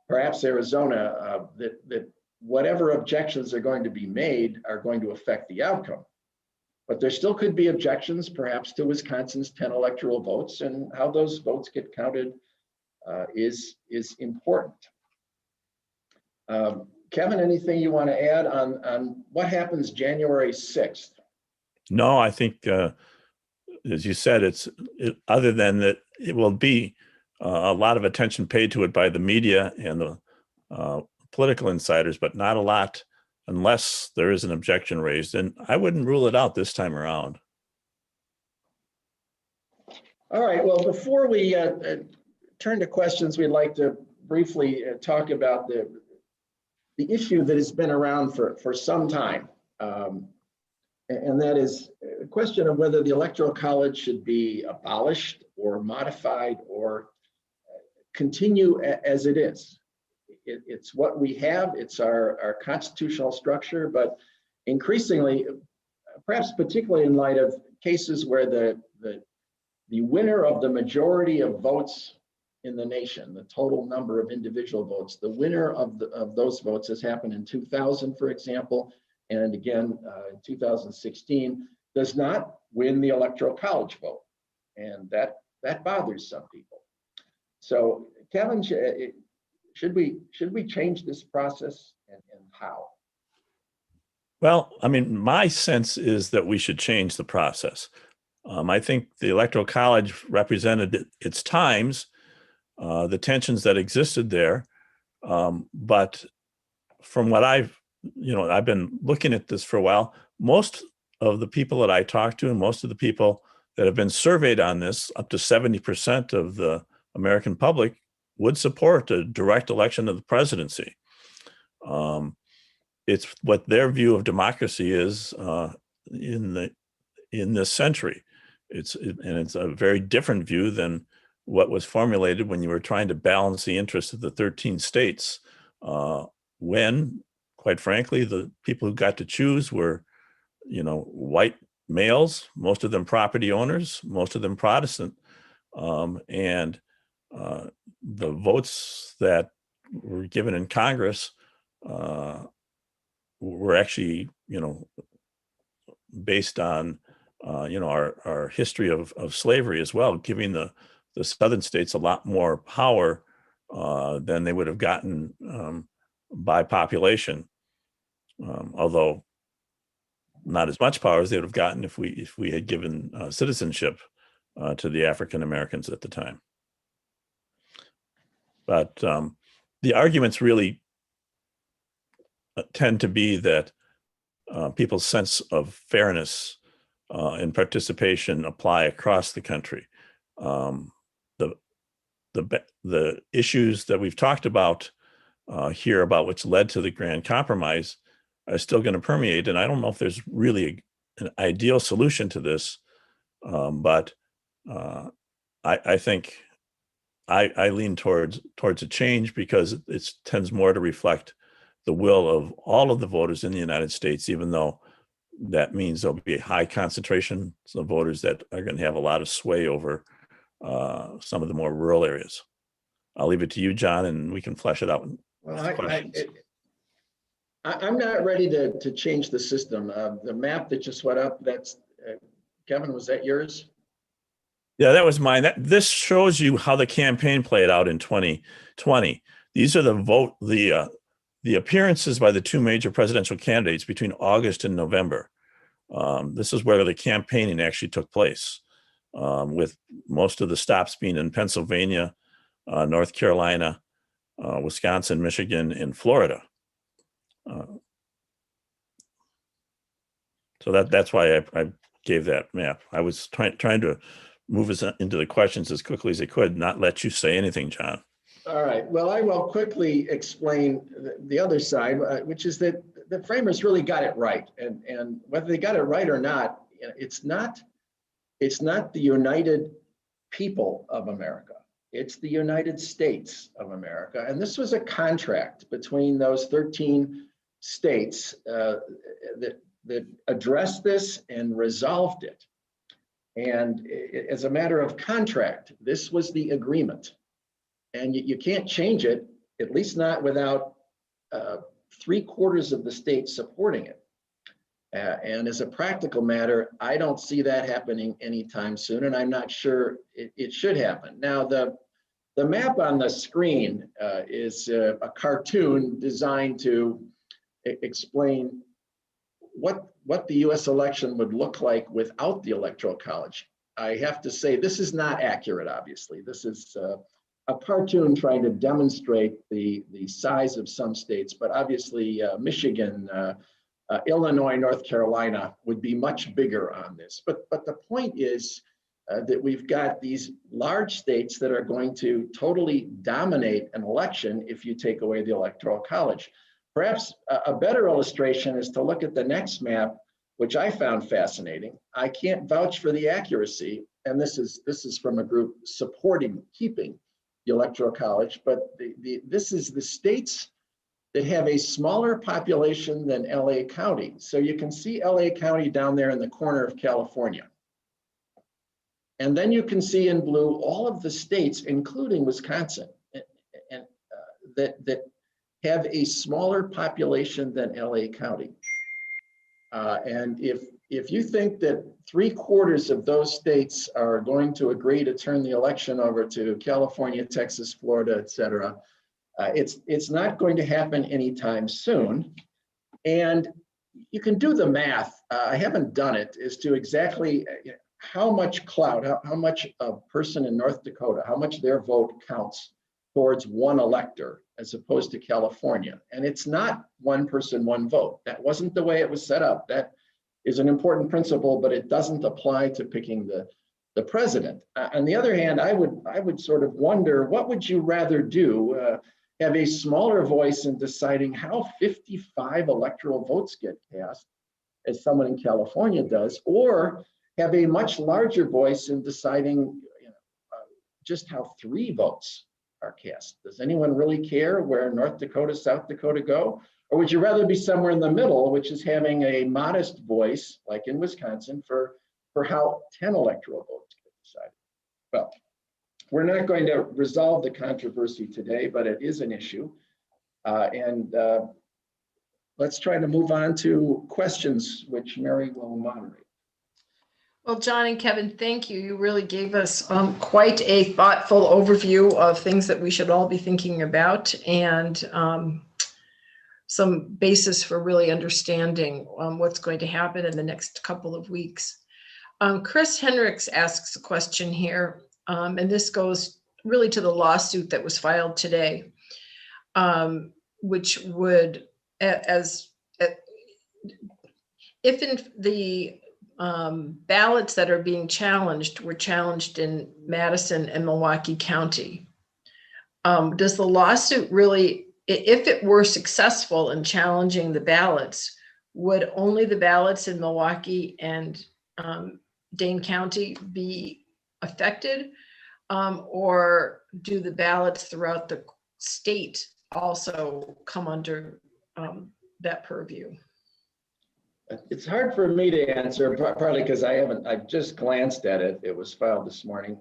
S8: perhaps Arizona, that whatever objections are going to be made are going to affect the outcome. But there still could be objections, perhaps to Wisconsin's 10 electoral votes, and how those votes get counted is important. Kevin, anything you want to add on what happens January 6th?
S11: No, I think, as you said, other than that, it will be a lot of attention paid to it by the media and the political insiders, but not a lot unless there is an objection raised. And I wouldn't rule it out this time around.
S8: All right, well, before we turn to questions, we'd like to briefly talk about the issue that has been around for some time. And that is a question of whether the Electoral College should be abolished or modified or continue as it is. It's what we have, it's our constitutional structure, but increasingly, perhaps particularly in light of cases where the winner of the majority of votes in the nation, the total number of individual votes, the winner of those votes has happened in 2000, for example, and again in 2016, does not win the Electoral College vote, and that bothers some people. So, Kevin, should we change this process, and how?
S11: Well, I mean, my sense is that we should change the process. I think the Electoral College represented its times, the tensions that existed there, but from what I've been looking at this for a while, most of the people that I talked to and most of the people that have been surveyed on this, up to 70% of the American public would support a direct election of the presidency. It's what their view of democracy is in this century. It's a very different view than what was formulated when you were trying to balance the interests of the 13 states, when, quite frankly, the people who got to choose were, white males, most of them property owners, most of them Protestant, and the votes that were given in Congress were actually, based on our history of slavery as well, giving the southern states a lot more power than they would have gotten by population, although not as much power as they would have gotten if we had given citizenship to the African Americans at the time. But the arguments really tend to be that people's sense of fairness and participation apply across the country. The issues that we've talked about here about what's led to the Grand Compromise are still going to permeate, and I don't know if there's really an ideal solution to this, but I think I lean towards a change because it tends more to reflect the will of all of the voters in the United States, even though that means there'll be a high concentration of voters that are going to have a lot of sway over some of the more rural areas. I'll leave it to you, John, and we can flesh it out.
S8: Well, I'm not ready to change the system. The map that just went up, that's, Kevin, was that yours?
S11: Yeah, that was mine. This shows you how the campaign played out in 2020. These are the appearances by the two major presidential candidates between August and November. This is where the campaigning actually took place, with most of the stops being in Pennsylvania, North Carolina, Wisconsin, Michigan, and Florida. So that's why I gave that map. I was trying to move us into the questions as quickly as I could, not let you say anything, John.
S8: All right. Well, I will quickly explain the other side, which is that the framers really got it right, and whether they got it right or not, it's not the United People of America. It's the United States of America, and this was a contract between those 13 states that addressed this and resolved it. And as a matter of contract, this was the agreement. And you can't change it, at least not without 3/4 of the state supporting it. And as a practical matter, I don't see that happening anytime soon, and I'm not sure it should happen. Now, the map on the screen is a cartoon designed to explain what the US election would look like without the Electoral College. I have to say, this is not accurate, obviously. This is a cartoon trying to demonstrate the size of some states, but obviously Michigan, Illinois, North Carolina would be much bigger on this. But the point is that we've got these large states that are going to totally dominate an election if you take away the Electoral College. Perhaps a better illustration is to look at the next map, which I found fascinating. I can't vouch for the accuracy, and this is from a group supporting keeping the Electoral College, but this is the states that have a smaller population than LA County. So you can see LA County down there in the corner of California. And then you can see in blue all of the states, including Wisconsin, and that have a smaller population than LA County. And if you think that 3/4 of those states are going to agree to turn the election over to California, Texas, Florida, et cetera, it's not going to happen anytime soon. And you can do the math. I haven't done it as to exactly how much clout, how much a person in North Dakota, how much their vote counts towards one elector as opposed to California. And it's not one person, one vote. That wasn't the way it was set up. That is an important principle, but it doesn't apply to picking the president. On the other hand, I would sort of wonder, what would you rather do? Have a smaller voice in deciding how 55 electoral votes get cast, as someone in California does, or have a much larger voice in deciding just how 3 votes are cast? Does anyone really care where North Dakota, South Dakota go? Or would you rather be somewhere in the middle, which is having a modest voice, like in Wisconsin, for how 10 electoral votes get decided? Well, we're not going to resolve the controversy today, but it is an issue. Let's try to move on to questions, which Mary will moderate.
S9: Well, John and Kevin, thank you. You really gave us quite a thoughtful overview of things that we should all be thinking about, and some basis for really understanding what's going to happen in the next couple of weeks. Chris Hendricks asks a question here, and this goes really to the lawsuit that was filed today, which would, if in the ballots that are being challenged were challenged in Madison and Milwaukee County, does the lawsuit really, if it were successful in challenging the ballots, would only the ballots in Milwaukee and Dane County be affected? Or do the ballots throughout the state also come under that purview?
S8: It's hard for me to answer, partly because I've just glanced at it. It was filed this morning.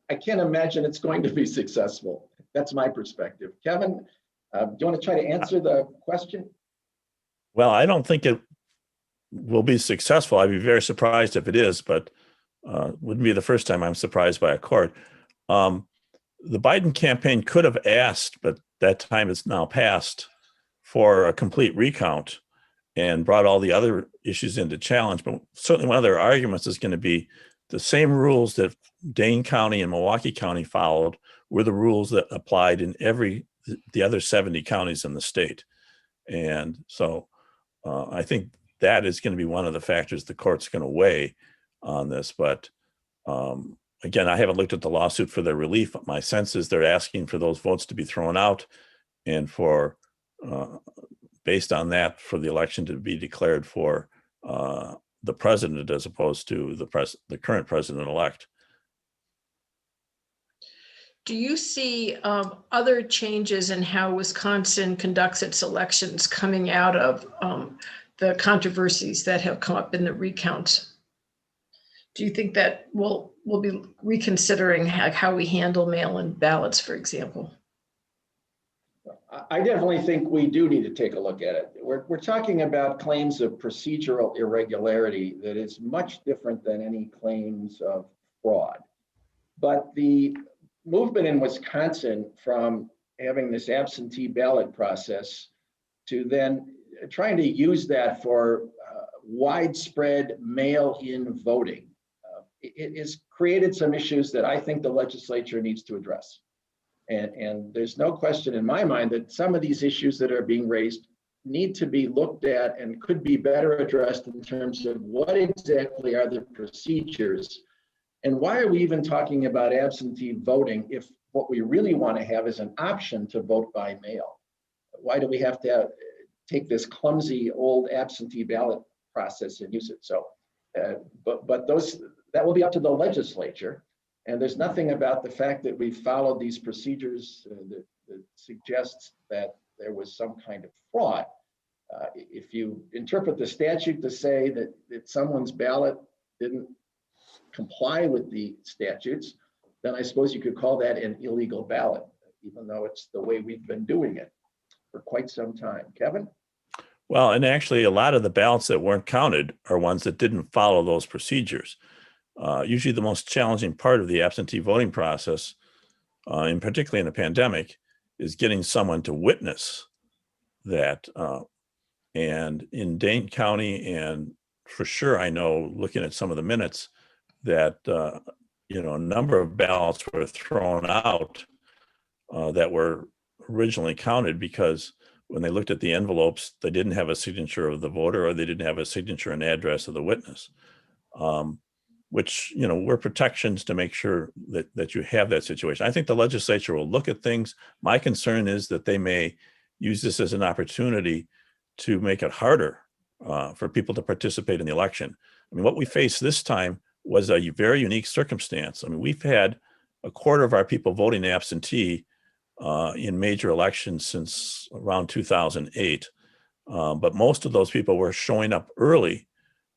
S8: I can't imagine it's going to be successful. That's my perspective. Kevin, do you want to try to answer the question?
S11: Well, I don't think it will be successful. I'd be very surprised if it is, but wouldn't be the first time I'm surprised by a court. The Biden campaign could have asked, but that time is now passed, for a complete recount and brought all the other issues into challenge. But certainly one of their arguments is going to be the same rules that Dane County and Milwaukee County followed were the rules that applied in the other 70 counties in the state. And so I think that is going to be one of the factors the court's going to weigh on this. But again, I haven't looked at the lawsuit for their relief. My sense is they're asking for those votes to be thrown out and for based on that, for the election to be declared for the president as opposed to the current president-elect.
S9: Do you see other changes in how Wisconsin conducts its elections coming out of the controversies that have come up in the recount? Do you think that we'll be reconsidering how we handle mail-in ballots, for example?
S8: I definitely think we do need to take a look at it. We're talking about claims of procedural irregularity that is much different than any claims of fraud. But the movement in Wisconsin from having this absentee ballot process to then trying to use that for widespread mail-in voting, it has created some issues that I think the legislature needs to address. And there's no question in my mind that some of these issues that are being raised need to be looked at and could be better addressed in terms of what exactly are the procedures and why are we even talking about absentee voting if what we really want to have is an option to vote by mail? Why do we have to take this clumsy old absentee ballot process and use it? So, but that will be up to the legislature. And there's nothing about the fact that we followed these procedures that suggests that there was some kind of fraud. If you interpret the statute to say that someone's ballot didn't comply with the statutes, then I suppose you could call that an illegal ballot, even though it's the way we've been doing it for quite some time. Kevin?
S11: Well, and actually a lot of the ballots that weren't counted are ones that didn't follow those procedures. Usually the most challenging part of the absentee voting process, and particularly in the pandemic, is getting someone to witness that. And in Dane County, and for sure I know, looking at some of the minutes, that a number of ballots were thrown out that were originally counted because when they looked at the envelopes, they didn't have a signature of the voter or they didn't have a signature and address of the witness. Which, were protections to make sure that you have that situation. I think the legislature will look at things. My concern is that they may use this as an opportunity to make it harder for people to participate in the election. I mean, what we faced this time was a very unique circumstance. I mean, we've had a quarter of our people voting absentee in major elections since around 2008. But most of those people were showing up early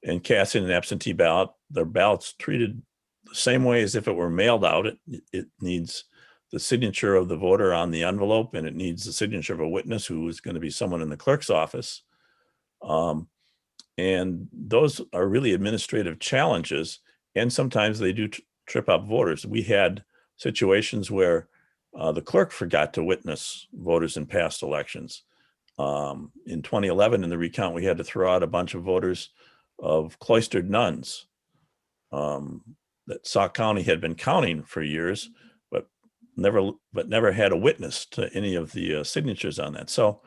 S11: and casting an absentee ballot. Their ballots treated the same way as if it were mailed out. It needs the signature of the voter on the envelope, and it needs the signature of a witness who is going to be someone in the clerk's office. And those are really administrative challenges. And sometimes they do trip up voters. We had situations where the clerk forgot to witness voters in past elections. In 2011, in the recount, we had to throw out a bunch of voters of cloistered nuns that Sauk County had been counting for years, but never had a witness to any of the signatures on that. So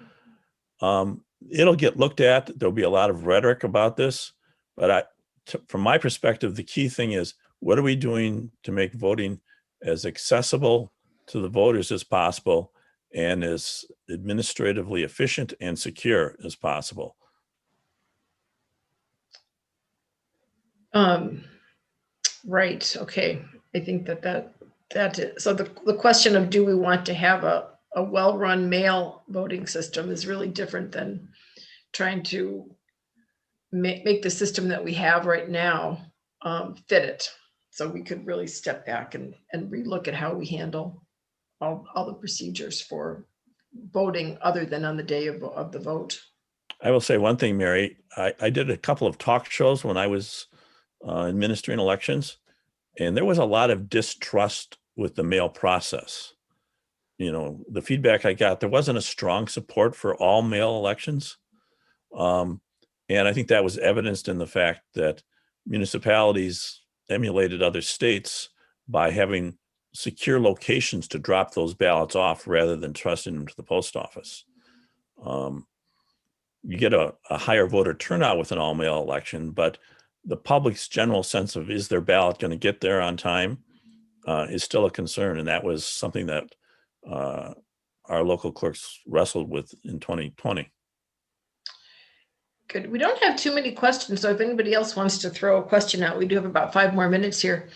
S11: it'll get looked at. There'll be a lot of rhetoric about this, but from my perspective, the key thing is, what are we doing to make voting as accessible to the voters as possible and as administratively efficient and secure as possible?
S9: Right. Okay. I think that is, so the question of do we want to have a well-run mail voting system is really different than trying to make the system that we have right now fit it. So we could really step back and relook at how we handle all the procedures for voting other than on the day of the vote.
S11: I will say one thing, Mary. I did a couple of talk shows when I was administering elections, and there was a lot of distrust with the mail process. You know, the feedback I got, there wasn't a strong support for all mail elections. And I think that was evidenced in the fact that municipalities emulated other states by having secure locations to drop those ballots off rather than trusting them to the post office. You get a higher voter turnout with an all-mail election, but the public's general sense of, is their ballot going to get there on time, is still a concern. And that was something that our local clerks wrestled with in 2020.
S9: Good. We don't have too many questions, so if anybody else wants to throw a question out, we do have about 5 more minutes here.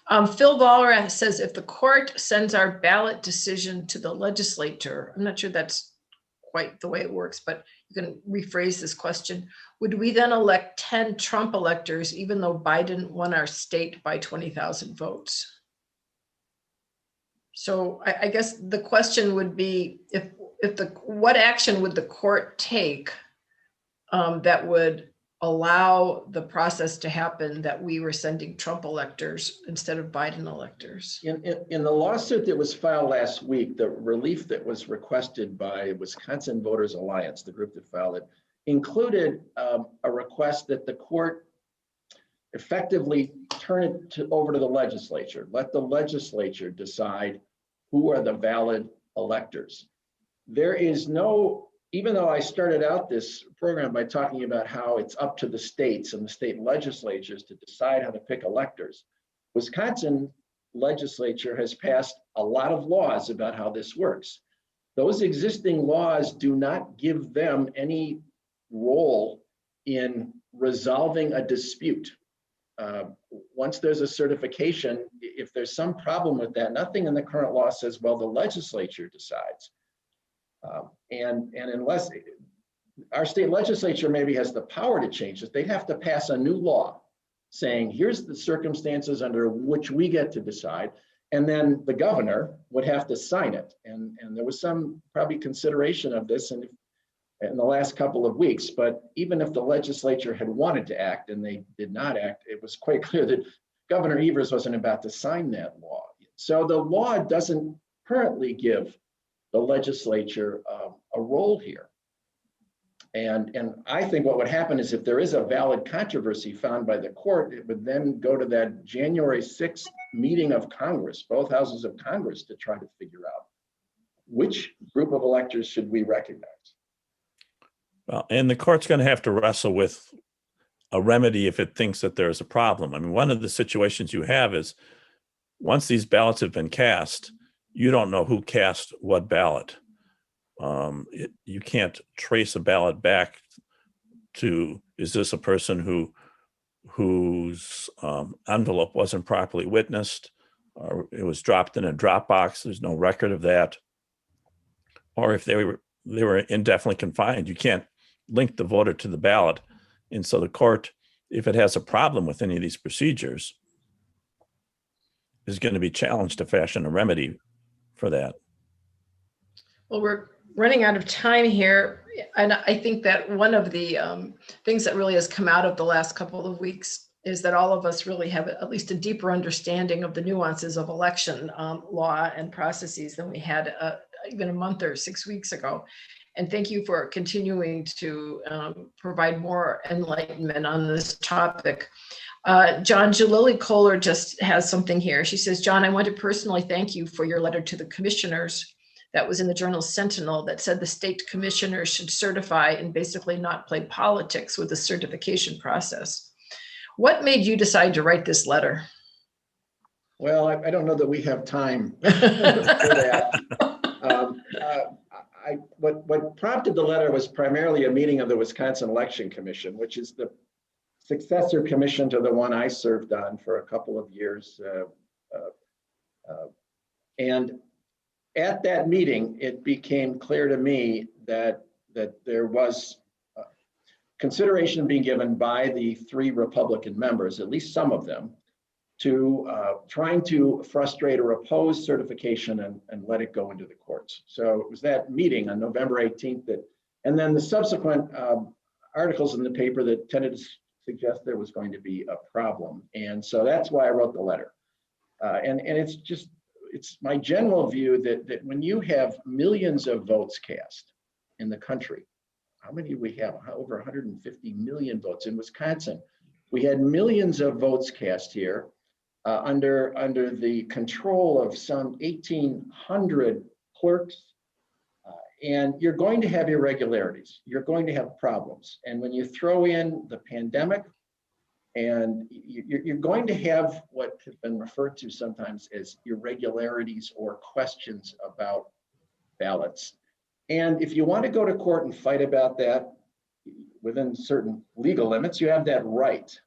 S9: Phil Vollerath says, if the court sends our ballot decision to the legislature, I'm not sure that's quite the way it works, but you can rephrase this question. Would we then elect 10 Trump electors, even though Biden won our state by 20,000 votes? So I guess the question would be, what action would the court take that would allow the process to happen that we were sending Trump electors instead of Biden electors?
S8: In the lawsuit that was filed last week, the relief that was requested by Wisconsin Voters Alliance, the group that filed it, included a request that the court effectively turn it over to the legislature. Let the legislature decide who are the valid electors. There is no, even though I started out this program by talking about how it's up to the states and the state legislatures to decide how to pick electors, Wisconsin legislature has passed a lot of laws about how this works. Those existing laws do not give them any role in resolving a dispute. Once there's a certification, if there's some problem with that, nothing in the current law says, well, the legislature decides. And unless our state legislature maybe has the power to change it, they'd have to pass a new law saying, here's the circumstances under which we get to decide. And then the governor would have to sign it. And there was some probably consideration of this in the last couple of weeks. But even if the legislature had wanted to act and they did not act, it was quite clear that Governor Evers wasn't about to sign that law. So the law doesn't currently give the legislature a role here. And I think what would happen is if there is a valid controversy found by the court, it would then go to that January 6th meeting of Congress, both houses of Congress, to try to figure out which group of electors should we recognize.
S11: Well, and the court's going to have to wrestle with a remedy if it thinks that there's a problem. I mean, one of the situations you have is once these ballots have been cast, you don't know who cast what ballot. You can't trace a ballot back to, is this a person whose envelope wasn't properly witnessed, or it was dropped in a drop box, there's no record of that. Or if they were indefinitely confined, you can't link the voter to the ballot. And so the court, if it has a problem with any of these procedures, is going to be challenged to fashion a remedy for that.
S9: Well, we're running out of time here. And I think that one of the things that really has come out of the last couple of weeks is that all of us really have at least a deeper understanding of the nuances of election law and processes than we had even a month or 6 weeks ago. And thank you for continuing to provide more enlightenment on this topic. John, Jalili Kohler just has something here. She says, John, I want to personally thank you for your letter to the commissioners that was in the Journal Sentinel that said the state commissioners should certify and basically not play politics with the certification process. What made you decide to write this letter?
S8: Well, I don't know that we have time for that. What prompted the letter was primarily a meeting of the Wisconsin Election Commission, which is the successor commission to the one I served on for a couple of years. And at that meeting, it became clear to me that there was consideration being given by the 3 Republican members, at least some of them, to trying to frustrate or oppose certification and let it go into the courts. So it was that meeting on November 18th and then the subsequent articles in the paper that tended to suggest there was going to be a problem. And so that's why I wrote the letter. And it's my general view that when you have millions of votes cast in the country, how many do we have? Over 150 million votes in Wisconsin. We had millions of votes cast here under the control of some 1,800 clerks. And you're going to have irregularities. You're going to have problems. And when you throw in the pandemic, and you're going to have what has been referred to sometimes as irregularities or questions about ballots. And if you want to go to court and fight about that within certain legal limits, you have that right.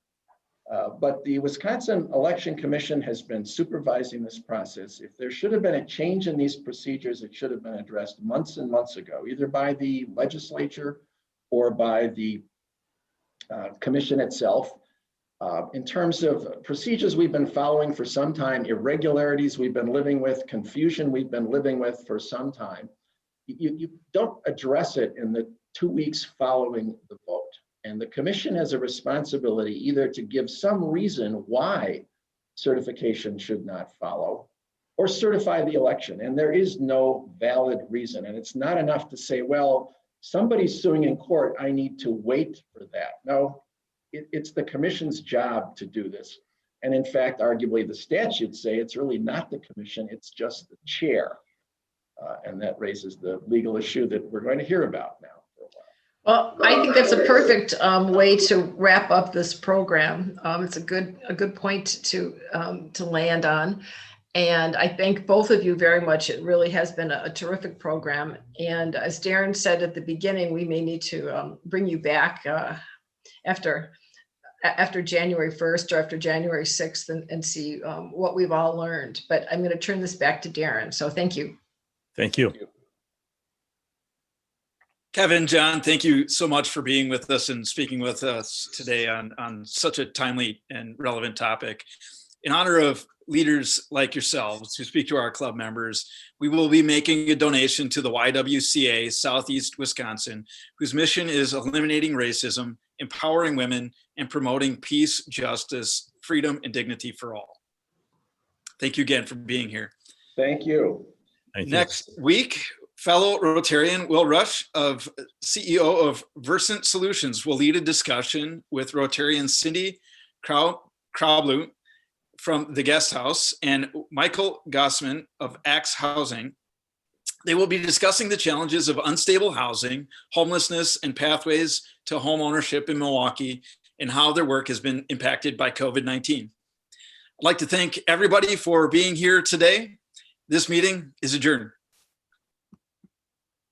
S8: But the Wisconsin Election Commission has been supervising this process. If there should have been a change in these procedures, it should have been addressed months and months ago, either by the legislature or by the commission itself. In terms of procedures we've been following for some time, irregularities we've been living with, confusion we've been living with for some time, you don't address it in the 2 weeks following the vote. And the commission has a responsibility either to give some reason why certification should not follow or certify the election. And there is no valid reason. And it's not enough to say, well, somebody's suing in court, I need to wait for that. No. It's the commission's job to do this. And in fact, arguably the statutes say it's really not the commission, it's just the chair. And that raises the legal issue that we're going to hear about now for a while.
S9: Well, I think that's a perfect way to wrap up this program. It's a good point to land on. And I thank both of you very much. It really has been a terrific program. And as Darren said at the beginning, we may need to bring you back after January 1st or after January 6th and see what we've all learned. But I'm going to turn this back to Darren. So thank you.
S11: Thank you.
S3: Kevin, John, thank you so much for being with us and speaking with us today on such a timely and relevant topic. In honor of leaders like yourselves who speak to our club members, we will be making a donation to the YWCA Southeast Wisconsin, whose mission is eliminating racism, empowering women, and promoting peace, justice, freedom, and dignity for all. Thank you again for being here.
S8: Thank you.
S3: Next week, fellow Rotarian Will Rush, CEO of Versant Solutions, will lead a discussion with Rotarian Cindy Kraublu from the Guest House and Michael Gossman of Axe Housing. They will be discussing the challenges of unstable housing, homelessness, and pathways to home ownership in Milwaukee and how their work has been impacted by COVID-19. I'd like to thank everybody for being here today. This meeting is adjourned.